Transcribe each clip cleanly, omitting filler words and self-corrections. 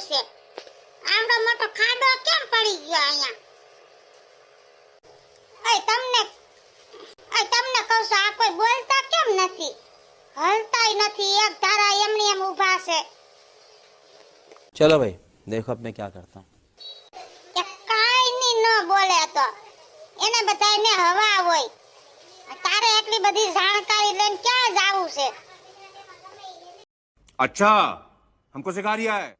આવ્યું છે. આવડો મોટો ખાડો કેમ પડી ગયો અહીંયા? તમને કહું છું, આ કોઈ બોલતા કેમ નથી? હલતાય નથી, એક ધારા એમની એમ ઊભા છે. चलो भाई देखो अब मैं क्या करता हूँ. કે કાઈ ની ન બોલે તો એને બધાયને હવા હોય. તારે એટલી બધી જાણકારી લઈને ક્યાં જાવું છે? अच्छा हमको सिखा रिया है.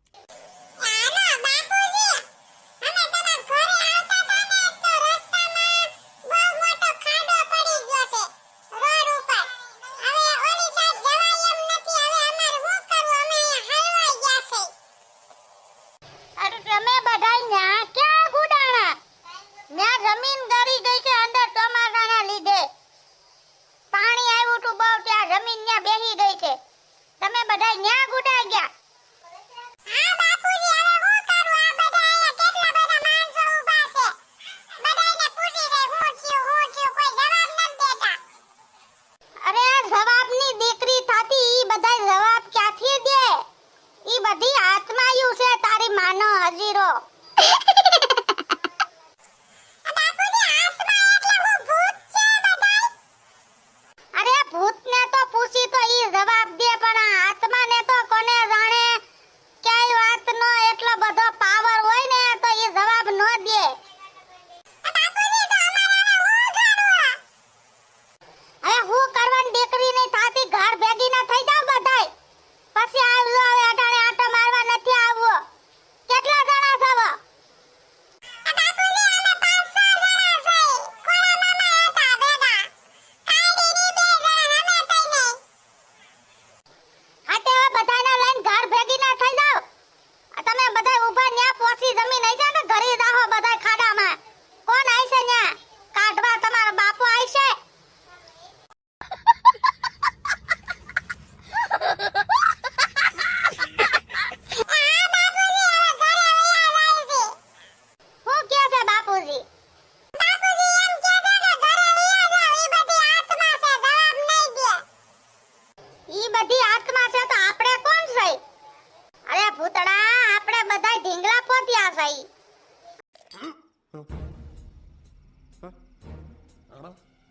જમીન ગળી ગઈ છે અંદર ટમાટાના લીધે. પાણી આવ્યું તું બહુ ત્યાં જમીન ન્યા બેહી ગઈ છે. તમે બધા ન્યા ગુડાઈ ગયા. હા બાપુજી, હવે હું કરું? આ બધા અહીંયા કેટલા બધા માણસો ઊભા છે. બધાને પૂછી રે હું થયું કોઈ જવાબ નથી દેતા. અરે જવાબની દીકરી થાતી ઈ બધા જવાબ ક્યાંથી દે? ઈ બધી આત્માયું છે તારી માનો હજીરો. ભૂતને તો પૂછી તો ઈ જવાબ દે, પણ આ આત્માને તો કોને જાણે ક્યાંય વાતનો એટલો બધો પાવર હોય ને તો ઈ જવાબ ન દે. હવે હું કરવાની દીકરી નહીં થાતી, ઘર ભેગી ના થઈ જાવ બધાય. પછી આવજો, હવે અટાણે આટો મારવા નથી આવવો. કેટલા જણા છો?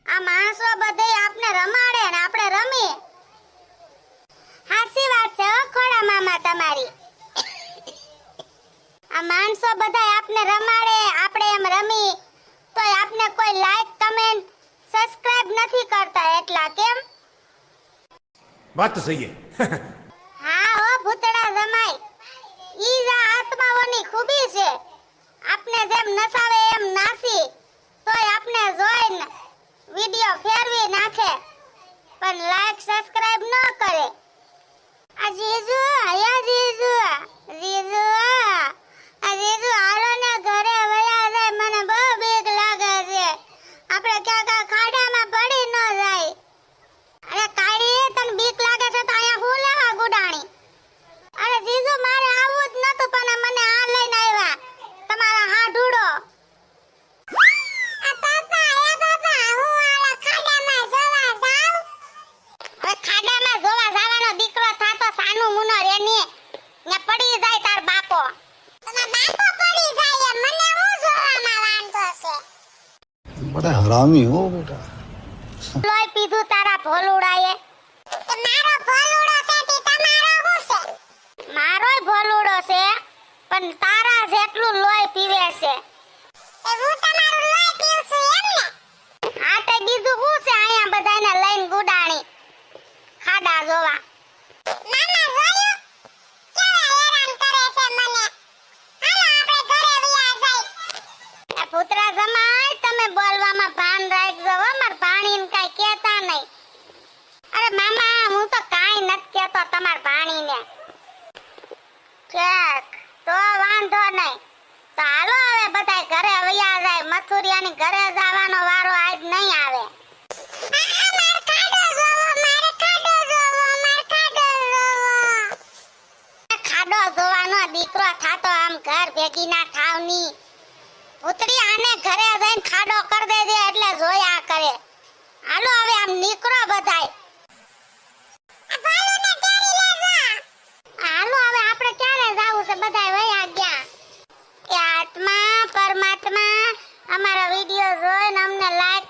આ માણસો બધે આપને રમાડે ને આપણે રમીએ. હાચી વાત છે ખોડા મામા તમારી. આ માણસો બધા આપને રમાડે, આપણે એમ રમી તોય આપને કોઈ લાઈક કમેન્ટ સબસ્ક્રાઇબ નથી કરતા. એટલા કેમ? बात तो सही है. હા હો ભૂતડા જમાઈ, ઈ જ આત્માઓની ખૂબી છે. આપને જેમ નસાવે એમ નાસી તોય આપને જોઈને વિડિયો ફેરવી નાખે, પણ લાઈક સબસ્ક્રાઇબ ન કરે. આ જીજુ, આયા જીજુ, જીજુ, આ જીજુ હાલો ને ઘરે વયા જાય, મને બહુ બીક લાગે છે. આપણે ક્યાંક ખાડામાં પડી ન જાય. અરે કાળી, તને બીક લાગે છે તો અહીંયા હું લેવા ગુડાણી? અરે જીજુ, મારે આવું જ નતું, પણ મને આ લઈને આવ્યા તમારા હાડુડો. ખાડામાં જોવા જવાનો દીકરો થાતો સાનું મુનો રેની ને પડી જાય તાર બાપો. તમાર બાપો પડી જાય મને હું જોવામાં વાંધો છે? बड़ा हरामी हो बेटा. લોહી પીધું તારા ભોલુડાએ. તો મારો ભોલુડો છે તે તમારો શું છે? મારોય ભોલુડો છે, પણ તારા જેટલું લોહી પીવે છે. એ હું તમારું લોહી પીઉં છું એમ ને? આ તે બીજું શું છે? અહીંયા બધાને લઈને ગુડાણી ખાડા જોવા. મામા જોયું કેવા હેરાન કરે છે મને. હાલો આપણે ઘરે વિયા જાય. એ પુત્રા જમાઈ, તમે બોલવામાં ભાન રાખજો હો, માર ભાણીને કાઈ કહેતા નહીં. અરે મામા, હું તો કાઈ નથી કહેતો તમાર ભાણીને. ઠીક, તો વાંધો નહીં. તો હાલો હવે બધાય ઘરે વયા જાય. મથુરિયાની ઘરે જવાનો વારો આજ નહીં આવે. ખાડો જોવાનો દીકરો થાતો આમ ઘર ભેગી ના થાવની. પુત્રી આને ઘરે જઈને ખાડો કર દેજે એટલે જોયા કરે. હાલો હવે આમ નીકળો બધાય. હાલો હવે આપણે ક્યારે જાવું છે બધાય? અમારા વિડીયો જોઈને અમને લાઈક